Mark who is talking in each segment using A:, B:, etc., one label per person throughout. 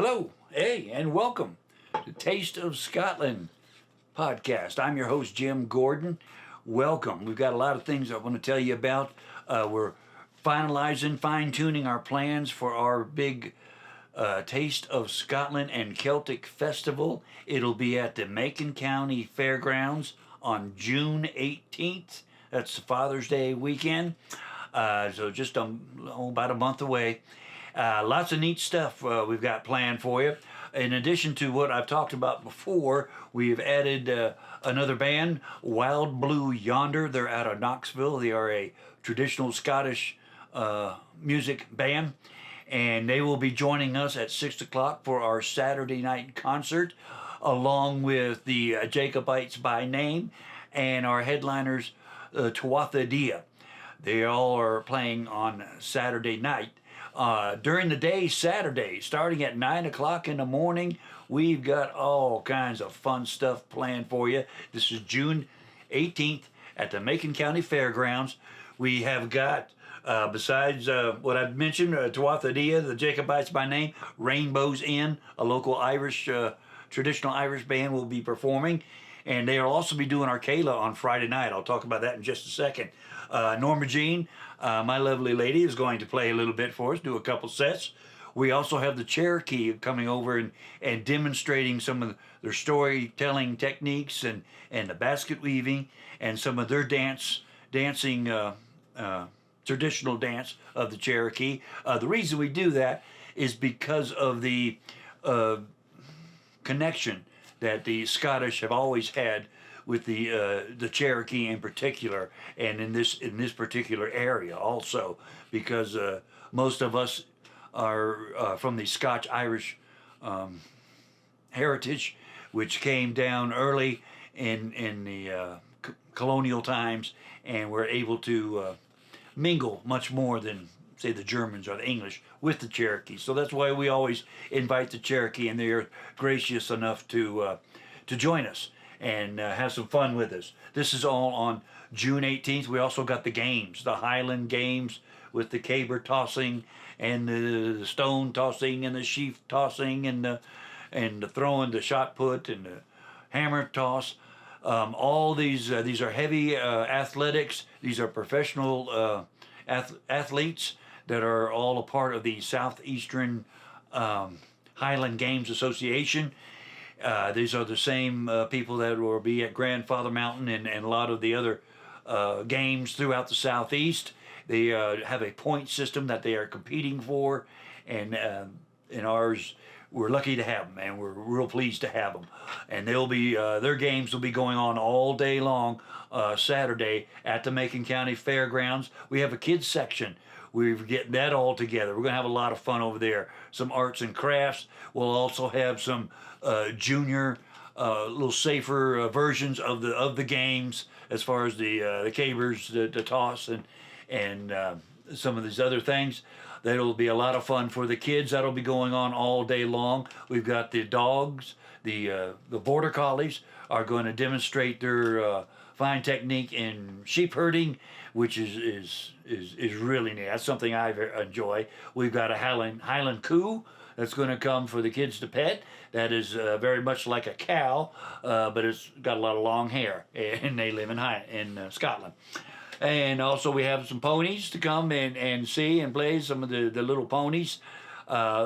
A: Hello, hey, and welcome to Taste of Scotland podcast. I'm your host, Jim Gordon. Welcome. We've got a lot of things I want to tell you about. We're finalizing, fine-tuning our plans for our big Taste of Scotland and Celtic Festival. It'll be at the Macon County Fairgrounds on June 18th. That's the Father's Day weekend. So just about a month away. Lots of neat stuff we've got planned for you. In addition to what I've talked about before, we've added another band, Wild Blue Yonder. They're out of Knoxville. They are a traditional Scottish music band, and they will be joining us at 6 o'clock for our Saturday night concert, along with the Jacobites by Name and our headliners, Tuatha Dea. They all are playing on Saturday night. During the day, Saturday, starting at 9 o'clock in the morning, we've got all kinds of fun stuff planned for you. This is June 18th at the Macon County Fairgrounds. We have got, besides what I've mentioned, Tuatha Dea, the Jacobites by Name, Rainbow's Inn, a local Irish, traditional Irish band, will be performing. And they'll also be doing our Kayla on Friday night. I'll talk about that in just a second. Norma Jean, my lovely lady, is going to play a little bit for us, do a couple sets. We also have the Cherokee coming over and demonstrating some of their storytelling techniques and the basket weaving and some of their dancing traditional dance of the Cherokee. The reason we do that is because of the connection that the Scottish have always had with the Cherokee in particular, and in this particular area also, because most of us are from the Scotch-Irish heritage, which came down early in the colonial times, and were able to mingle much more than, say, the Germans or the English with the Cherokee. So that's why we always invite the Cherokee, and they are gracious enough to join us and have some fun with us. This is all on June 18th. We also got the games, the Highland games, with the caber tossing and the stone tossing and the sheaf tossing and the throwing, the shot put and the hammer toss. All these are heavy athletics. These are professional athletes that are all a part of the Southeastern Highland Games Association. These are the same people that will be at Grandfather Mountain and a lot of the other games throughout the Southeast. They have a point system that they are competing for, and in ours, we're lucky to have them, and we're real pleased to have them. And they'll be their games will be going on all day long Saturday at the Macon County Fairgrounds. We have a kids section. We're getting that all together. We're going to have a lot of fun over there. Some arts and crafts. We'll also have some junior, little safer versions of the games, as far as the cabers, the toss, and some of these other things. That'll be a lot of fun for the kids. That'll be going on all day long. We've got the dogs, the border collies are going to demonstrate their fine technique in sheep herding, which is really neat. That's something I enjoy. We've got a Highland Coo that's going to come for the kids to pet. That is very much like a cow, but it's got a lot of long hair, and they live in Scotland. And also we have some ponies to come and see and play, some of the little ponies.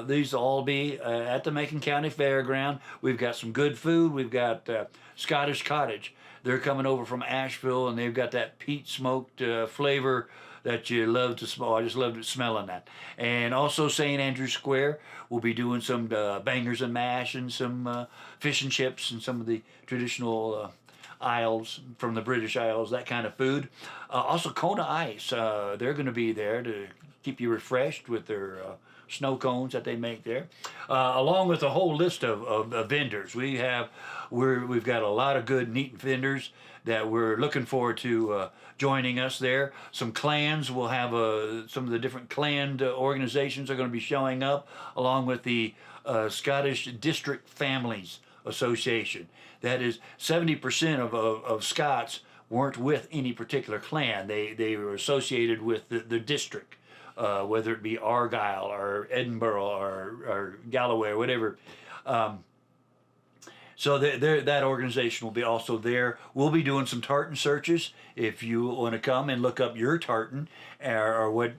A: These will all be at the Macon County Fairground. We've got some good food. We've got Scottish Cottage. They're coming over from Asheville, and they've got that peat smoked flavor that you love to smell. I just loved smelling that. And also St. Andrew's Square will be doing some bangers and mash and some fish and chips and some of the traditional Isles from the British Isles, that kind of food. Also Kona Ice, they're going to be there to keep you refreshed with their snow cones that they make there, along with a whole list of vendors. We've got a lot of good, neat vendors that we're looking forward to joining us there. Some clans will have some of the different clan organizations are going to be showing up, along with the Scottish District Families Association. That is 70% of Scots weren't with any particular clan. They were associated with the district whether it be Argyll or Edinburgh or Galloway or whatever. So that organization will be also there. We'll be doing some tartan searches. If you want to come and look up your tartan or what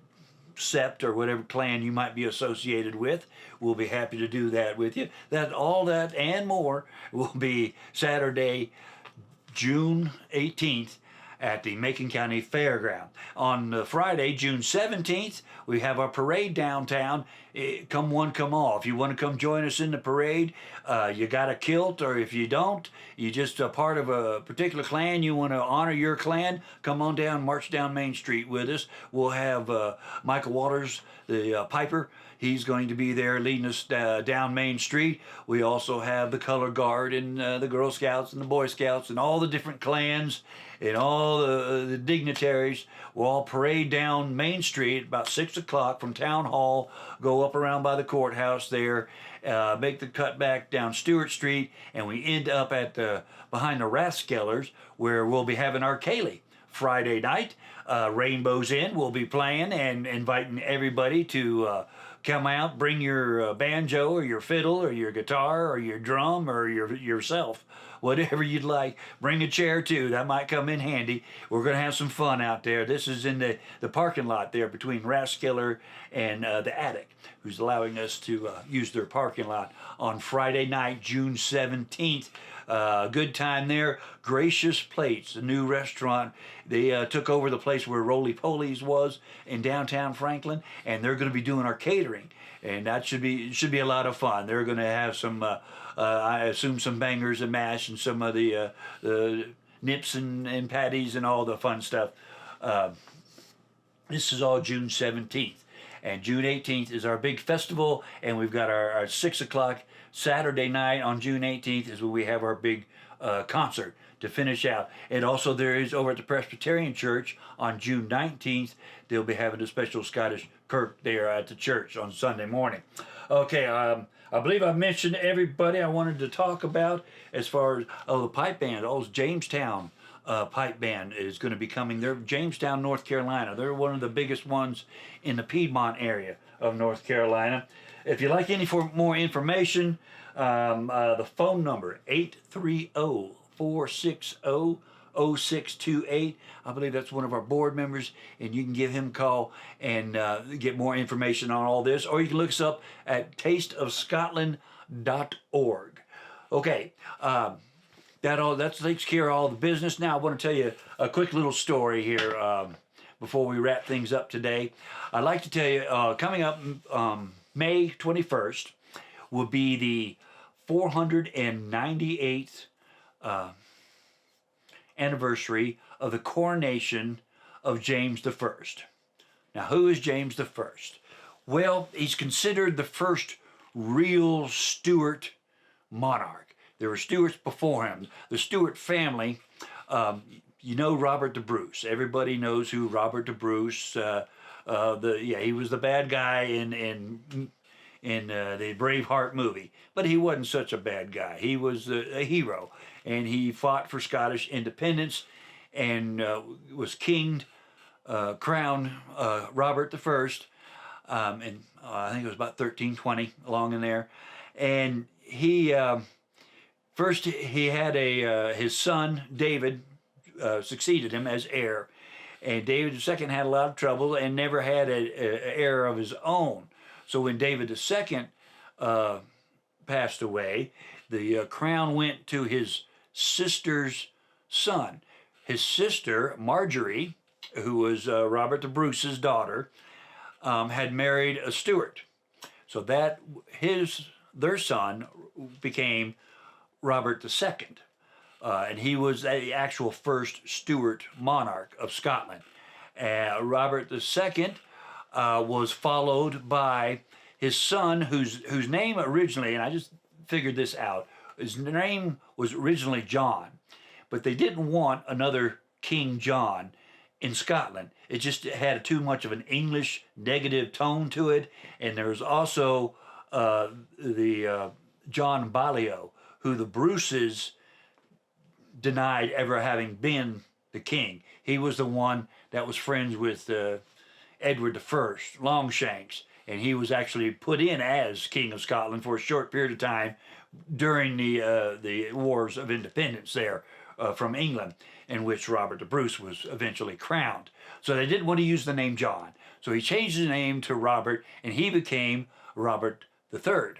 A: sept or whatever clan you might be associated with, we'll be happy to do that with you. All that and more will be Saturday, June 18th at the Macon County Fairground. On Friday, June 17th, we have our parade downtown. Come one, come all. If you want to come join us in the parade, you got a kilt, or if you don't, you just a part of a particular clan, you want to honor your clan, come on down, march down Main Street with us. We'll have Michael Waters, the piper. He's going to be there leading us down Main Street. We also have the Color Guard and the Girl Scouts and the Boy Scouts and all the different clans and all the dignitaries will all parade down Main Street about 6 o'clock from Town Hall, go up around by the courthouse there, make the cut back down Stewart Street, and we end up at behind the Rathskellers, where we'll be having our Kaylee Friday night. Rainbow's Inn will be playing and inviting everybody to come out, bring your banjo or your fiddle or your guitar or your drum or yourself, whatever you'd like. Bring a chair too, that might come in handy. We're going to have some fun out there. This is in the parking lot there between Rathskeller and the Attic, who's allowing us to use their parking lot on Friday night, June 17th. Good time there. Gracious Plates, a new restaurant. They took over the place where Roly Poly's was in downtown Franklin, and they're going to be doing our catering, and that should be a lot of fun. They're going to have some, I assume, some bangers and mash and some of the nips and patties and all the fun stuff. This is all June 17th. And June 18th is our big festival, and we've got our 6 o'clock Saturday night on June 18th is when we have our big concert to finish out. And also there is over at the Presbyterian Church on June 19th, they'll be having a special Scottish Kirk there at the church on Sunday morning. Okay, I believe I've mentioned everybody I wanted to talk about as far as the pipe band. Jamestown pipe band is going to be coming. They're Jamestown, North Carolina. They're one of the biggest ones in the Piedmont area of North Carolina. If you'd like any more information, the phone number 830-460-0628. I believe that's one of our board members, and you can give him a call and get more information on all this, or you can look us up at tasteofscotland.org. Okay, that takes care of all the business. Now I want to tell you a quick little story here before we wrap things up today. I'd like to tell you, coming up May 21st will be the 498th anniversary of the coronation of James I. Now, who is James I? Well, he's considered the first real Stuart monarch. There were Stuarts before him. The Stuart family, you know Robert the Bruce. Everybody knows who Robert the Bruce. He was the bad guy in the Braveheart movie, but he wasn't such a bad guy. He was a hero, and he fought for Scottish independence, and was crowned Robert I, and I think it was about 1320 along in there, and he first he had his son David succeeded him as heir. And David II had a lot of trouble and never had an heir of his own. So when David II passed away, the crown went to his sister's son. His sister, Marjorie, who was Robert the Bruce's daughter, had married a Stuart. So their son became Robert II. And he was the actual first Stuart monarch of Scotland. Robert II was followed by his son, whose name originally, and I just figured this out, his name was originally John, but they didn't want another King John in Scotland. It just had too much of an English negative tone to it, and there was also the John Balliol, who the Bruces denied ever having been the king. He was the one that was friends with Edward I, Longshanks, and he was actually put in as King of Scotland for a short period of time during the Wars of Independence there from England, in which Robert the Bruce was eventually crowned. So they didn't want to use the name John. So he changed his name to Robert, and he became Robert III.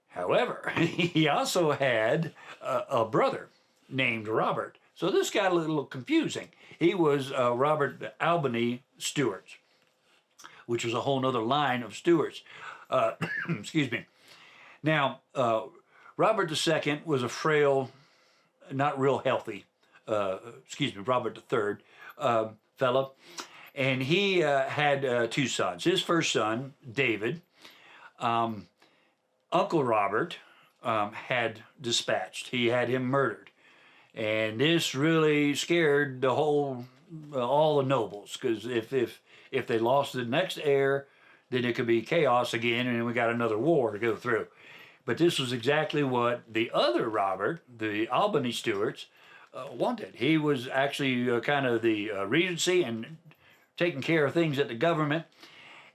A: However, he also had a brother named Robert. So this got a little confusing. He was Robert Albany Stuart, which was a whole other line of Stuarts. Excuse me. Now, Robert II was a frail, not real healthy, Robert III fellow, and he had two sons. His first son, David, Uncle Robert had dispatched. He had him murdered, and this really scared the whole, all the nobles, because if they lost the next heir, then it could be chaos again, and we got another war to go through. But this was exactly what the other Robert, the Albany Stuarts, wanted. He was actually kind of the regency and taking care of things at the government.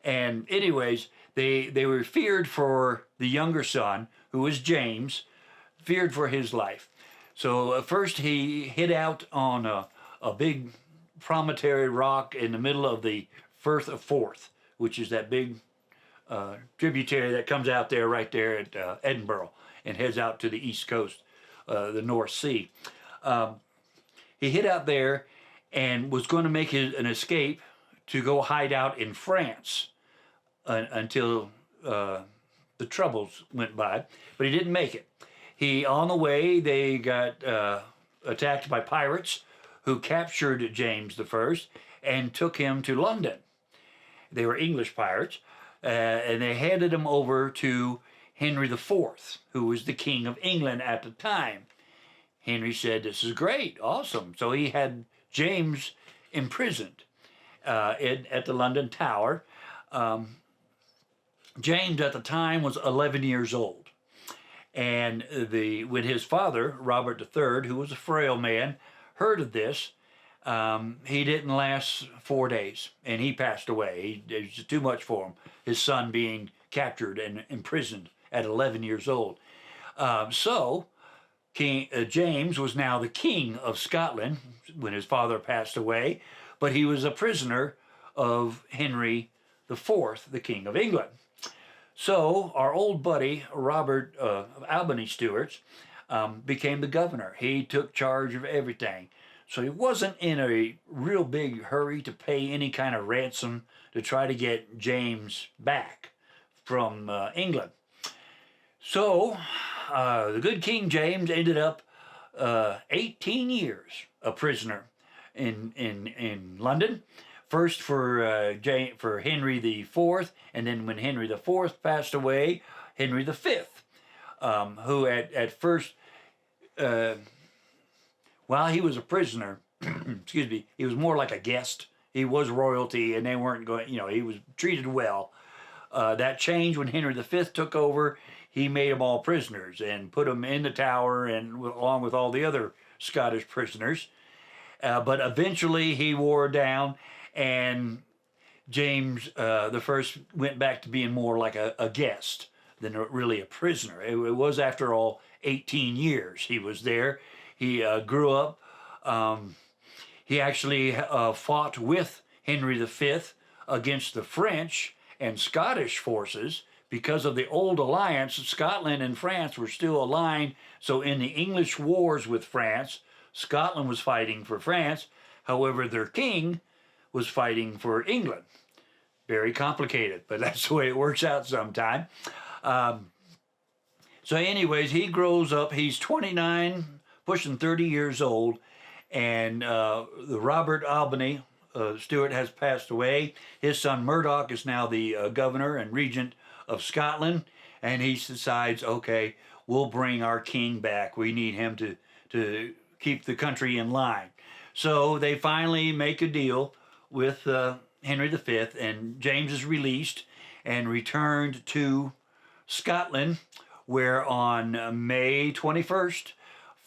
A: And anyways, they were feared for the younger son, who was James, feared for his life. So first he hid out on a big promontory rock in the middle of the Firth of Forth, which is that big tributary that comes out there right there at Edinburgh and heads out to the east coast, the North Sea. He hid out there and was going to make an escape to go hide out in France until the Troubles went by, but he didn't make it. On the way, they got attacked by pirates who captured James I and took him to London. They were English pirates, and they handed him over to Henry IV, who was the King of England at the time. Henry said, "This is great, awesome." So he had James imprisoned at the London Tower. James at the time was 11 years old. And when his father, Robert III, who was a frail man, heard of this, he didn't last 4 days, and he passed away. It was just too much for him, his son being captured and imprisoned at 11 years old. So King James was now the King of Scotland when his father passed away, but he was a prisoner of Henry IV, the King of England. So our old buddy, Robert of Albany Stuart, became the governor. He took charge of everything. So he wasn't in a real big hurry to pay any kind of ransom to try to get James back from England. So the good King James ended up 18 years a prisoner in London. First for Henry IV, and then when Henry IV passed away, Henry V, who at first, while he was a prisoner, excuse me, he was more like a guest. He was royalty, and they weren't going, he was treated well. That changed when Henry V took over. He made them all prisoners and put them in the Tower, and along with all the other Scottish prisoners. But eventually he wore down, and James I went back to being more like a guest than really a prisoner. It was, after all, 18 years he was there. He grew up. He actually fought with Henry V against the French and Scottish forces. Because of the old alliance, Scotland and France were still aligned. So in the English wars with France, Scotland was fighting for France. However, their king was fighting for England. Very complicated, but that's the way it works out sometime. So anyways, he grows up. He's 29, pushing 30 years old, and the Robert Albany Stuart has passed away. His son Murdoch is now the governor and regent of Scotland, and he decides, okay, we'll bring our king back. We need him to keep the country in line. So they finally make a deal with Henry V, and James is released and returned to Scotland, where on May 21st,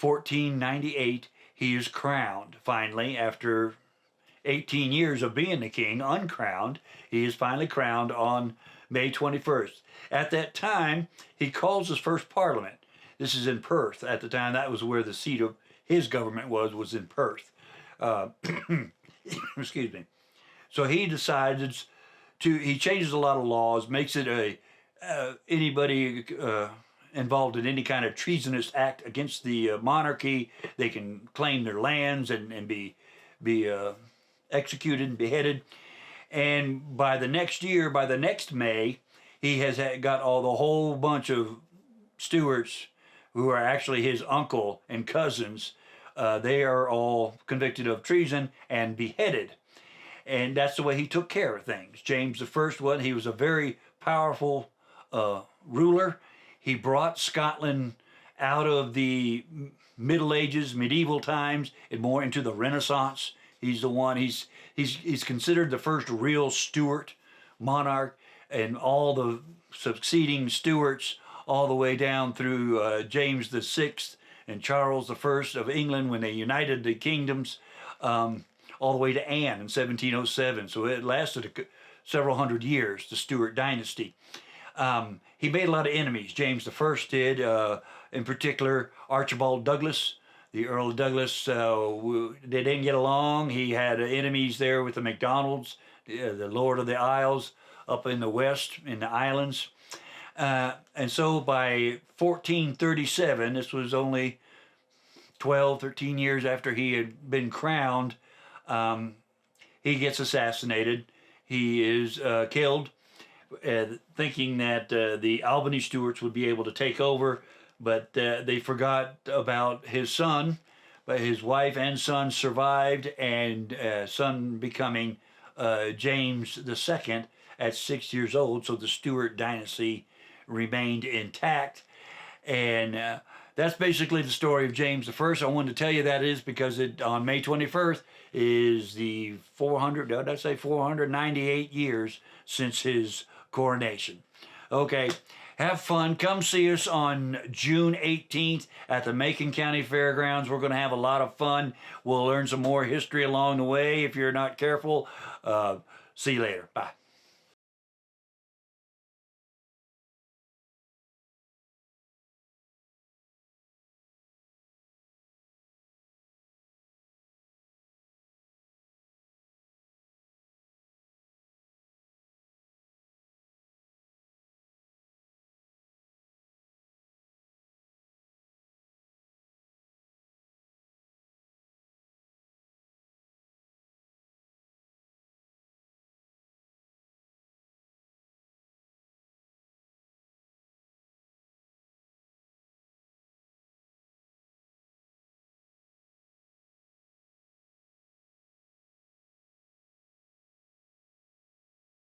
A: 1498, he is crowned finally after 18 years of being the king, uncrowned. He is finally crowned on May 21st. At that time, he calls his first parliament. This is in Perth. At the time, that was where the seat of his government was in Perth. Uh, excuse me. So he decided he changes a lot of laws, makes it anybody involved in any kind of treasonous act against the monarchy, they can claim their lands and be executed and beheaded. And by the next year, by the next May, he has got the whole bunch of Stuarts who are actually his uncle and cousins. They are all convicted of treason and beheaded. And that's the way he took care of things. James I, he was a very powerful ruler. He brought Scotland out of the Middle Ages, medieval times, and more into the Renaissance. He's the one. He's considered the first real Stuart monarch, and all the succeeding Stuarts, all the way down through James VI and Charles I of England when they united the kingdoms, all the way to Anne in 1707. So it lasted several hundred years, the Stuart dynasty. He made a lot of enemies. James I did, in particular Archibald Douglas, the Earl of Douglas. They didn't get along. He had enemies there with the MacDonalds, the Lord of the Isles, up in the west, in the islands. And so by 1437, this was only 12, 13 years after he had been crowned, he gets assassinated. He is killed, thinking that the Albany Stuarts would be able to take over, but they forgot about his son. But his wife and son survived, and son becoming James II at 6 years old. So the Stuart dynasty remained intact, and that's basically the story of James I. I wanted to tell you that is because on May 21st is the 498 years since his coronation. Okay, have fun. Come see us on June 18th at the Macon County Fairgrounds. We're going to have a lot of fun. We'll learn some more history along the way if you're not careful. See you later. Bye.